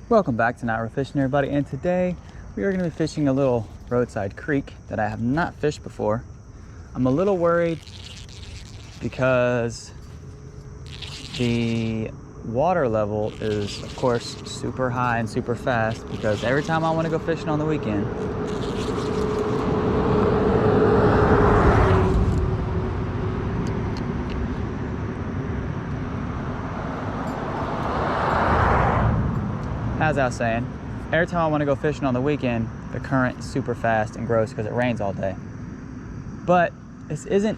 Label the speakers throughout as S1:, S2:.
S1: Welcome back to NotReelFishing, everybody, and today we are going to be fishing a little roadside creek that I have not fished before. I'm a little worried because the water level is, of course, super high and super fast, because every time I want to go fishing on the weekend, as I was saying, every time I want to go fishing on the weekend, the current is super fast and gross because it rains all day. But this isn't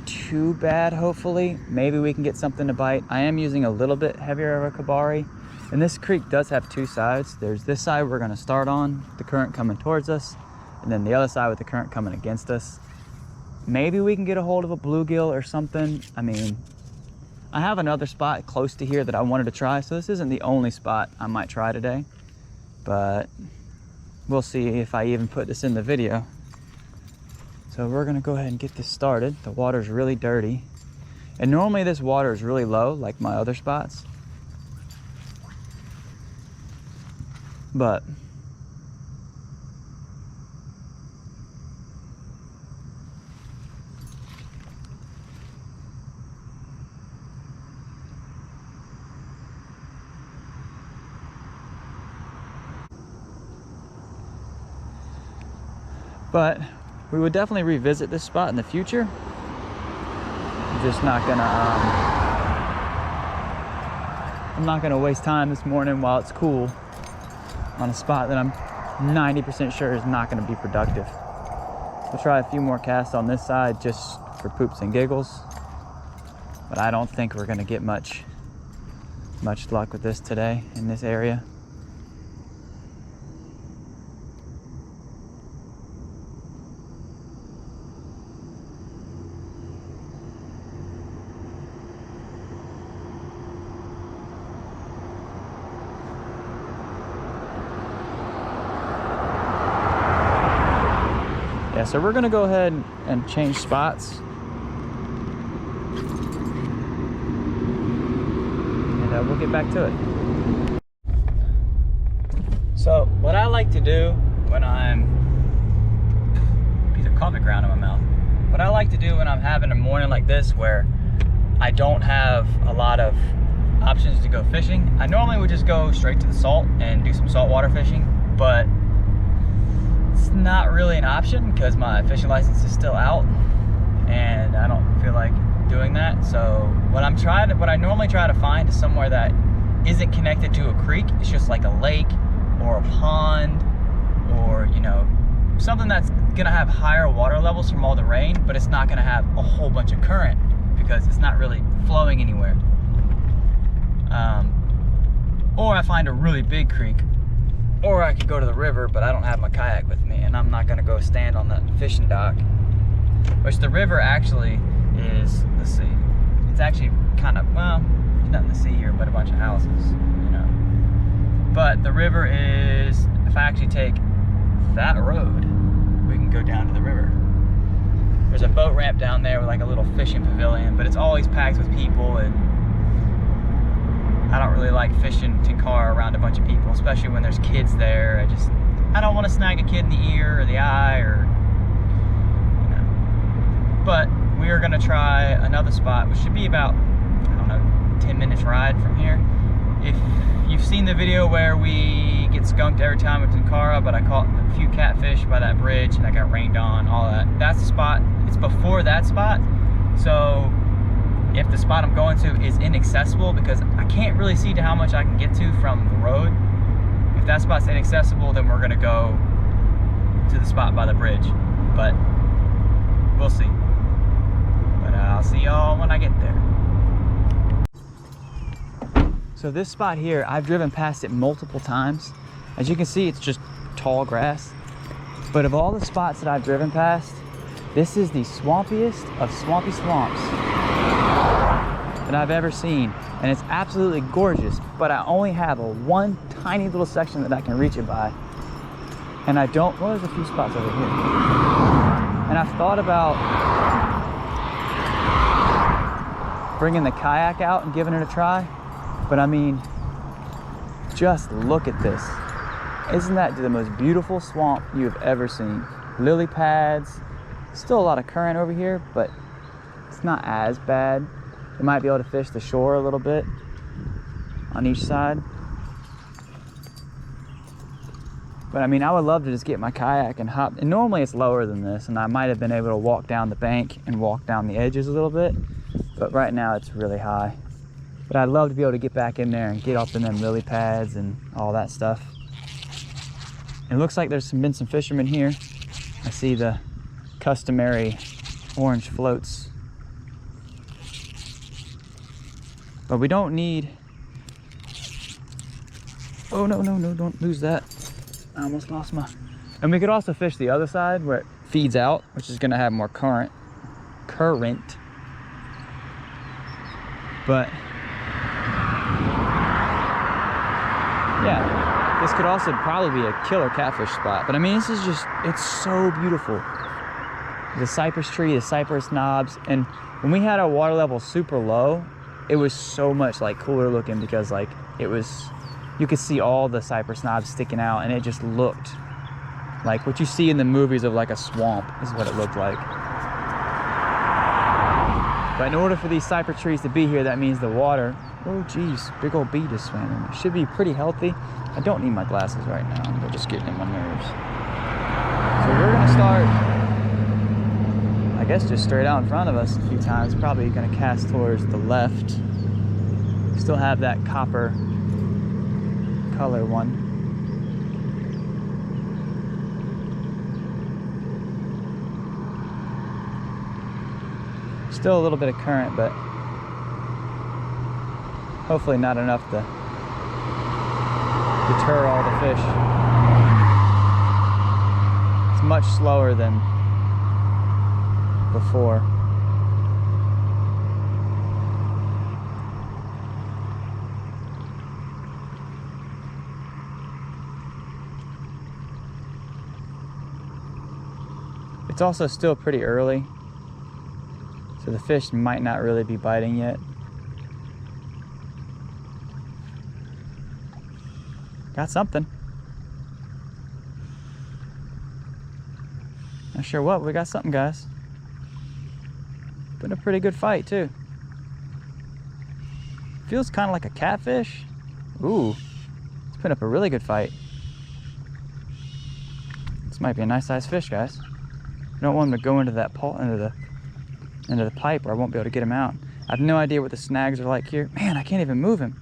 S1: too bad, hopefully. Maybe we can get something to bite. I am using a little bit heavier of a kabari, and this creek does have two sides. There's this side we're going to start on, the current coming towards us, and then the other side with the current coming against us. Maybe we can get a hold of a bluegill or something. I mean, I have another spot close to here that I wanted to try, so this isn't the only spot I might try today, but we'll see if I even put this in the video. So we're gonna go ahead and get this started. The water's really dirty, and normally this water is really low like my other spots, but we would definitely revisit this spot in the future. I'm just not gonna I'm not gonna waste time this morning while it's cool on a spot that I'm 90% sure is not gonna be productive. We'll try a few more casts on this side just for poops and giggles, but I don't think we're gonna get much luck with this today in this area. Yeah, so we're gonna go ahead and change spots. And we'll get back to it. So what I like to do when I'm, piece of coffee ground in my mouth. What I like to do when I'm having a morning like this where I don't have a lot of options to go fishing, I normally would just go straight to the salt and do some saltwater fishing, but it's not really an option because my fishing license is still out and I don't feel like doing that. So what I normally try to find is somewhere that isn't connected to a creek. It's just like a lake or a pond, or something that's gonna have higher water levels from all the rain, but it's not gonna have a whole bunch of current because it's not really flowing anywhere. Or I find a really big creek, or I could go to the river, but I don't have my kayak with me, and I'm not gonna go stand on that fishing dock. Which the river actually is, let's see, it's actually kind of, well, there's nothing to see here but a bunch of houses, But the river is, if I actually take that road, we can go down to the river. There's a boat ramp down there with like a little fishing pavilion, but it's always packed with people, and I don't really like fishing Tenkara around a bunch of people, especially when there's kids there. I don't want to snag a kid in the ear or the eye, or, But we are gonna try another spot, which should be about, I don't know, 10 minutes ride from here. If you've seen the video where we get skunked every time with Tenkara, but I caught a few catfish by that bridge and I got rained on, all that. That's the spot. It's before that spot. So if the spot I'm going to is inaccessible, because I can't really see to how much I can get to from the road, if that spot's inaccessible, then we're gonna go to the spot by the bridge. But we'll see. But I'll see y'all when I get there. So this spot here, I've driven past it multiple times. As you can see, it's just tall grass. But of all the spots that I've driven past, this is the swampiest of swampy swamps that I've ever seen. And it's absolutely gorgeous, but I only have one tiny little section that I can reach it by. And I don't, well, there's a few spots over here. And I've thought about bringing the kayak out and giving it a try. But I mean, just look at this. Isn't that the most beautiful swamp you have ever seen? Lily pads, still a lot of current over here, but it's not as bad. You might be able to fish the shore a little bit on each side. But I mean, I would love to just get my kayak and hop. And normally it's lower than this, and I might have been able to walk down the bank and walk down the edges a little bit. But right now it's really high. But I'd love to be able to get back in there and get up in them lily pads and all that stuff. It looks like there's been some fishermen here. I see the customary orange floats. But we don't need... Oh, no, don't lose that. I almost lost my... And we could also fish the other side where it feeds out, which is gonna have more current. But yeah, this could also probably be a killer catfish spot. But I mean, this is just, it's so beautiful. The cypress tree, the cypress knobs. And when we had our water level super low, it was so much like cooler looking because like it was, you could see all the cypress knobs sticking out, and it just looked like what you see in the movies of like a swamp is what it looked like. But in order for these cypress trees to be here, that means the water, oh geez, big old bee just swam in. It should be pretty healthy. I don't need my glasses right now. They're just getting in my nerves. So we're gonna start, I guess, just straight out in front of us a few times. Probably gonna cast towards the left. Still have that copper color one. Still a little bit of current, but hopefully not enough to deter all the fish. It's much slower than before. It's also still pretty early, so the fish might not really be biting yet. Got something. Not sure what, but we got something, guys. Been a pretty good fight too. Feels kind of like a catfish. Ooh, it's put up a really good fight. This might be a nice sized fish, guys. I don't want him to go into that into the pipe, or I won't be able to get him out. I have no idea what the snags are like here. Man, I can't even move him.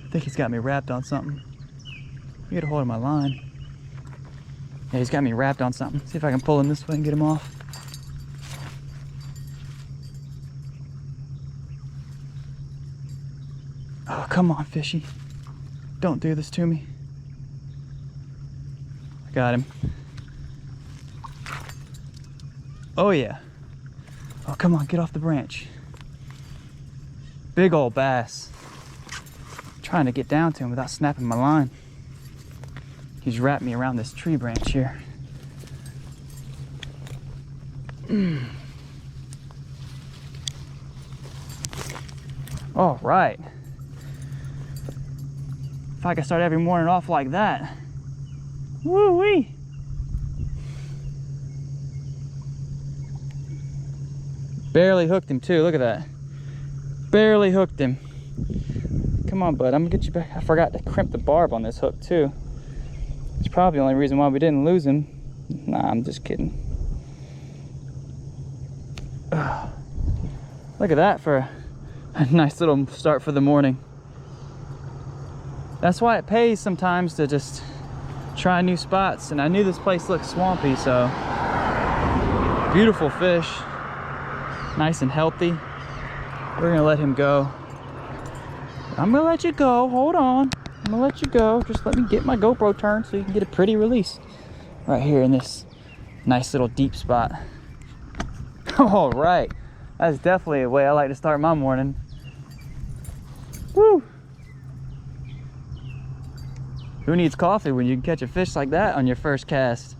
S1: I think he's got me wrapped on something. You get a hold of my line. Yeah, he's got me wrapped on something. See if I can pull him this way and get him off. Oh, come on, fishy. Don't do this to me. I got him. Oh yeah. Oh, come on, get off the branch. Big old bass. I'm trying to get down to him without snapping my line. He's wrapped me around this tree branch here. All right. If I could start every morning off like that. Woo-wee. Barely hooked him too, look at that. Barely hooked him. Come on, bud, I'm gonna get you back. I forgot to crimp the barb on this hook too. It's probably the only reason why we didn't lose him. Nah, I'm just kidding. Ugh. Look at that for a nice little start for the morning. That's why it pays sometimes to just try new spots. And I knew this place looked swampy, so beautiful fish, nice and healthy. We're gonna let him go. I'm gonna let you go, hold on. I'm gonna let you go. Just let me get my GoPro turned so you can get a pretty release right here in this nice little deep spot. All right, that's definitely a way I like to start my morning. Woo! Who needs coffee when you can catch a fish like that on your first cast?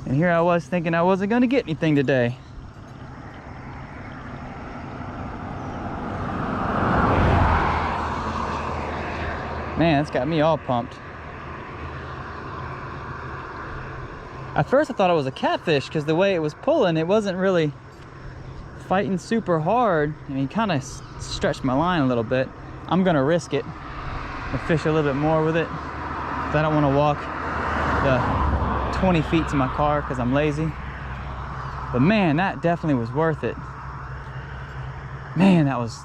S1: And here I was thinking I wasn't gonna get anything today. Man, it's got me all pumped. At first I thought it was a catfish because the way it was pulling, it wasn't really fighting super hard. I mean, kind of stretched my line a little bit. I'm gonna risk it and fish a little bit more with it. I don't want to walk the 20 feet to my car because I'm lazy. But man, that definitely was worth it. Man, that was...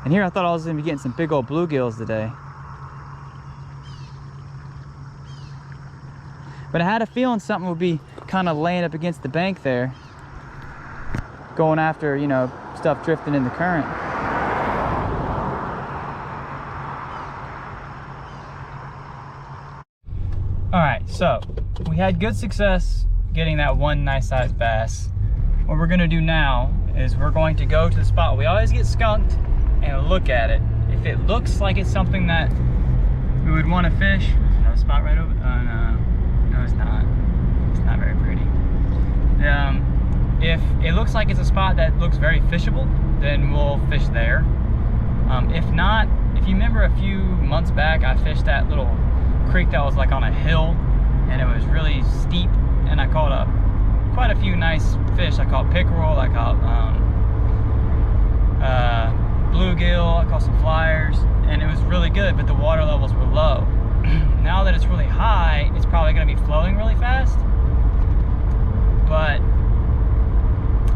S1: And here I thought I was gonna be getting some big old bluegills today. But I had a feeling something would be kind of laying up against the bank there, going after, you know, stuff drifting in the current. All right, so we had good success getting that one nice sized bass. What we're gonna do now is we're going to go to the spot. We always get skunked and look at it. If it looks like it's something that we would want to fish, there's another spot right over. No, it's not. It's not very pretty. If it looks like it's a spot that looks very fishable, then we'll fish there. If not, if you remember a few months back, I fished that little creek that was like on a hill, and it was really steep, and I caught quite a few nice fish. I caught pickerel, I caught bluegill, I caught some flyers, and it was really good, but the water levels were low. Now that it's really high, it's probably going to be flowing really fast, but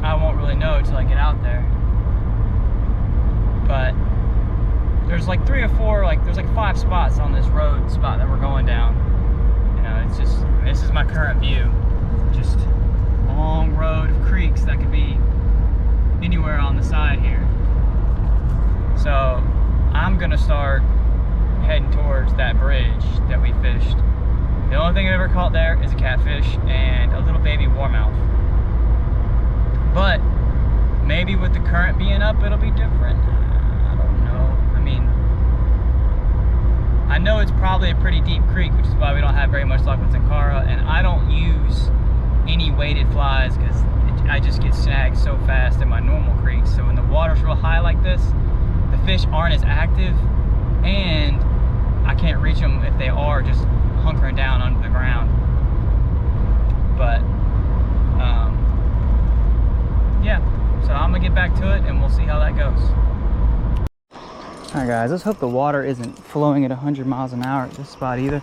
S1: I won't really know until I get out there. But there's like 3 or 4, there's like 5 spots on this road spot that we're going down. You know, it's just, this is my current view. Just a long road of creeks that could be anywhere on the side here. So I'm gonna start heading towards that bridge that we fished. The only thing I ever caught there is a catfish and a little baby warmouth. But maybe with the current being up, it'll be different. I don't know. I mean, I know it's probably a pretty deep creek, which is why we don't have very much luck with Tenkara, and I don't use any weighted flies because I just get snagged so fast in my normal creeks. So when the water's real high like this, the fish aren't as active, and I can't reach them if they are just hunkering down under the ground. But yeah, so I'm gonna get back to it and we'll see how that goes. All right guys, let's hope the water isn't flowing at 100 miles an hour at this spot either,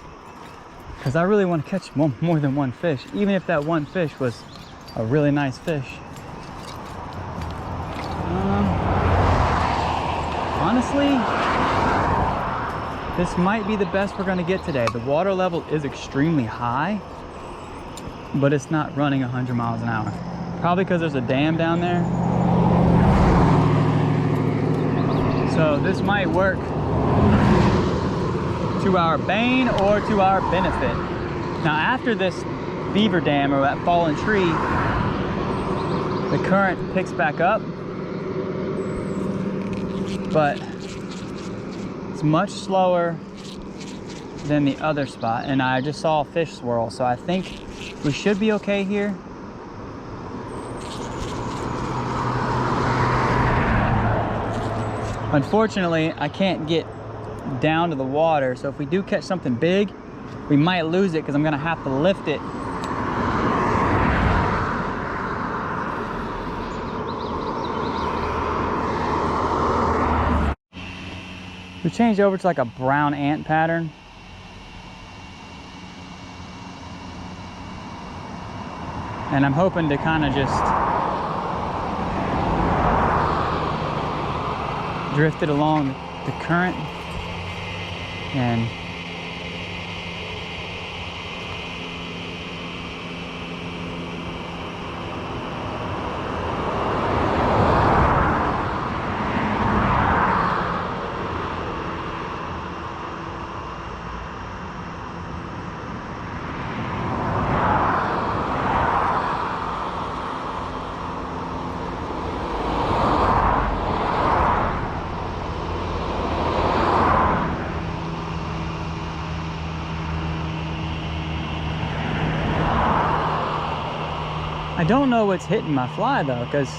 S1: because I really want to catch more than one fish, even if that one fish was a really nice fish. Honestly, this might be the best we're going to get today. The water level is extremely high, but it's not running 100 miles an hour. Probably because there's a dam down there. So this might work to our bane or to our benefit. Now after this beaver dam or that fallen tree, the current picks back up, but it's much slower than the other spot, and I just saw a fish swirl, so I think we should be okay here. Unfortunately, I can't get down to the water, so if we do catch something big, we might lose it because I'm gonna have to lift it. We changed over to like a brown ant pattern. And I'm hoping to kind of just drift it along the current and I don't know what's hitting my fly though, because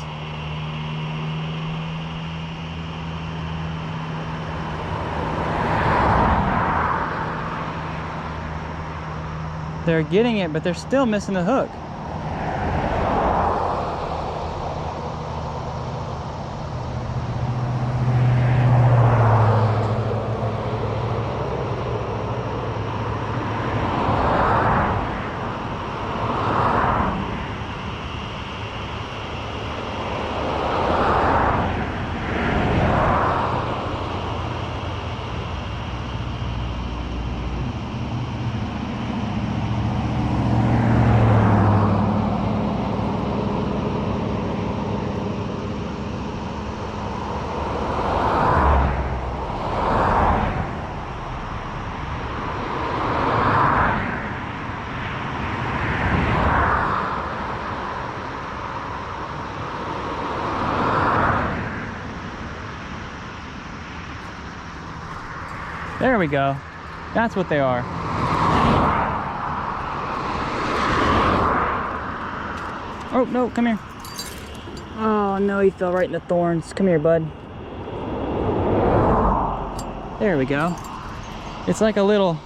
S1: They're getting it, but they're still missing the hook. There we go. That's what they are. Oh, no, come here. Oh, no, he fell right in the thorns. Come here, bud. There we go. It's like a little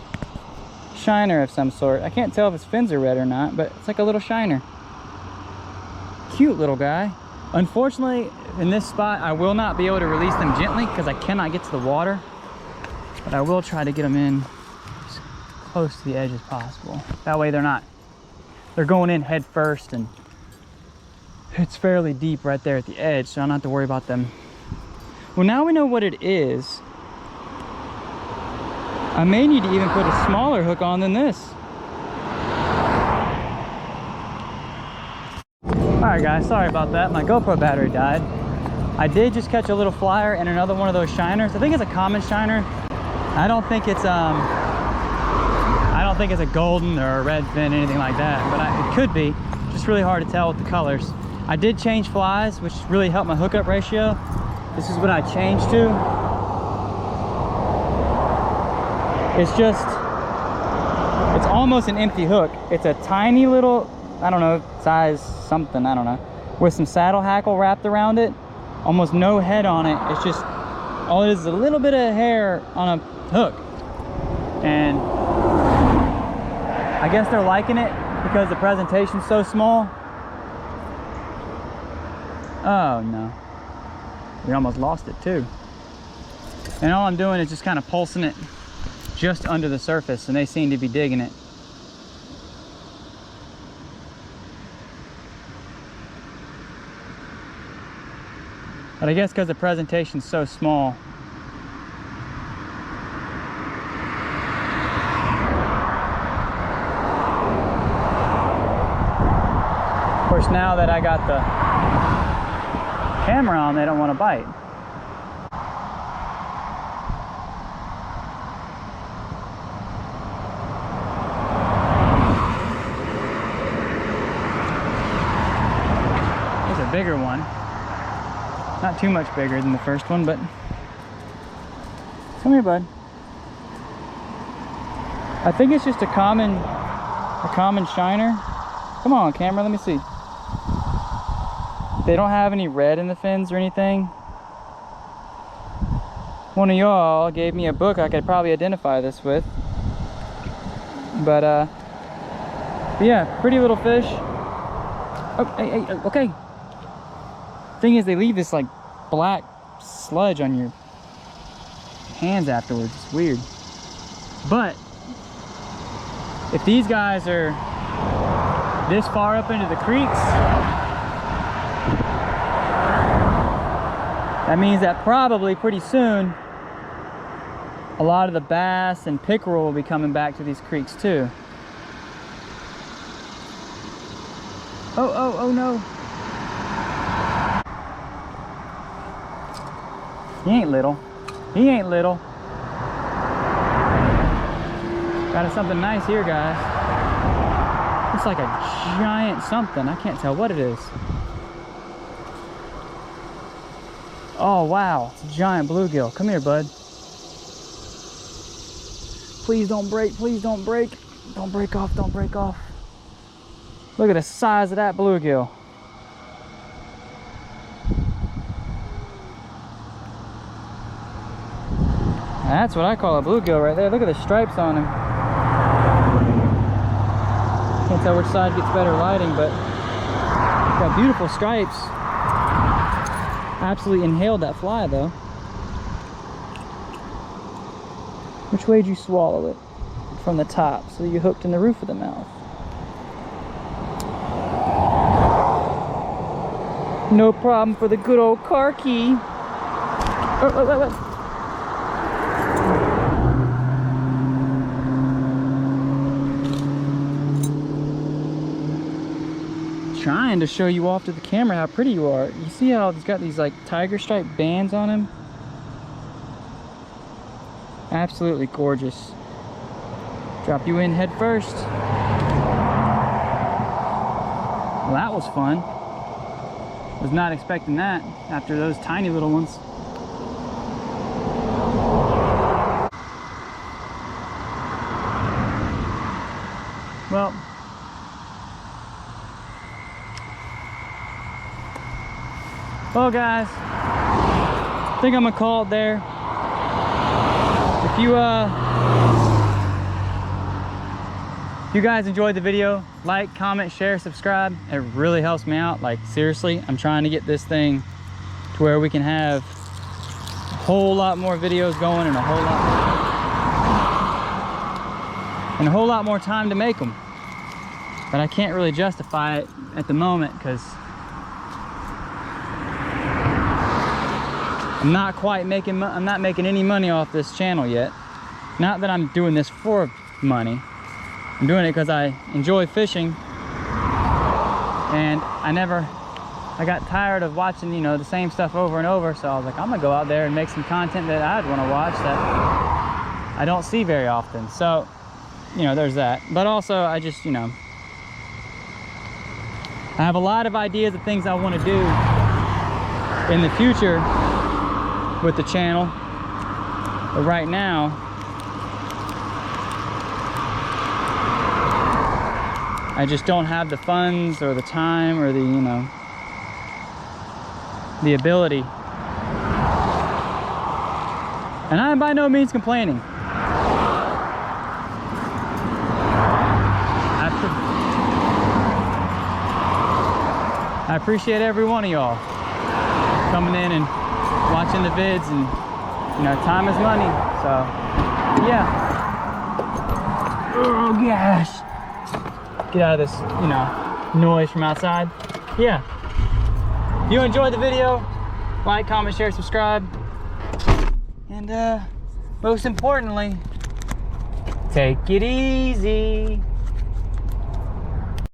S1: shiner of some sort. I can't tell if his fins are red or not, but it's like a little shiner. Cute little guy. Unfortunately, in this spot, I will not be able to release them gently because I cannot get to the water. But I will try to get them in as close to the edge as possible. That way they're going in head first, and it's fairly deep right there at the edge, so I don't have to worry about them. Well, now we know what it is. I may need to even put a smaller hook on than this. All right, guys, sorry about that. My GoPro battery died. I did just catch a little flyer and another one of those shiners. I think it's a common shiner. I don't think it's a golden or a red fin, anything like that, but it could be. Just really hard to tell with the colors. I did change flies, which really helped my hookup ratio. This is what I changed to. It's almost an empty hook. It's a tiny little, I don't know, size something, I don't know, with some saddle hackle wrapped around it. Almost no head on it. It's just, all it is a little bit of hair on a hook. And I guess they're liking it because the presentation's so small. Oh no, we almost lost it too. And all I'm doing is just kind of pulsing it just under the surface, and they seem to be digging it. But I guess because the presentation's so small, of course, now that I got the camera on, they don't want to bite. There's a bigger one. Not too much bigger than the first one, but come here, bud. I think it's just a common shiner. Come on, camera, let me see. They don't have any red in the fins or anything. One of y'all gave me a book I could probably identify this with. But yeah, pretty little fish. Oh, hey, okay. Thing is, they leave this like black sludge on your hands afterwards. It's weird. But if these guys are this far up into the creeks, that means that probably pretty soon a lot of the bass and pickerel will be coming back to these creeks too. Oh no. He ain't little. He ain't little. Got us something nice here, guys. It's like a giant something. I can't tell what it is. Oh, wow. It's a giant bluegill. Come here, bud. Please don't break. Please don't break. Don't break off. Don't break off. Look at the size of that bluegill. That's what I call a bluegill right there. Look at the stripes on him. Can't tell which side gets better lighting, but got beautiful stripes. Absolutely inhaled that fly though. Which way did you swallow it? From the top, so you hooked in the roof of the mouth. No problem for the good old car key. Oh. Trying to show you off to the camera how pretty you are. You see how it's got these like tiger stripe bands on him? Absolutely gorgeous. Drop you in head first. Well, that was fun. Was not expecting that after those tiny little ones. Well, guys, I think I'm gonna call it there. If you guys enjoyed the video, like, comment, share, subscribe. It really helps me out. Like, seriously, I'm trying to get this thing to where we can have a whole lot more videos going and a whole lot more time to make them. But I can't really justify it at the moment because I'm not making any money off this channel yet. Not that I'm doing this for money. I'm doing it because I enjoy fishing, and I got tired of watching, you know, the same stuff over and over. So I was like, I'm gonna go out there and make some content that I'd want to watch that I don't see very often. So, you know, there's that. But also, I just, you know, I have a lot of ideas of things I want to do in the future with the channel, but right now I just don't have the funds or the time or the, you know, the ability. And I'm by no means complaining. I appreciate every one of y'all coming in and watching the vids, and you know, time is money. So yeah. Oh gosh, get out of this, you know, noise from outside. Yeah, if you enjoyed the video, like, comment, share, subscribe, and most importantly, take it easy.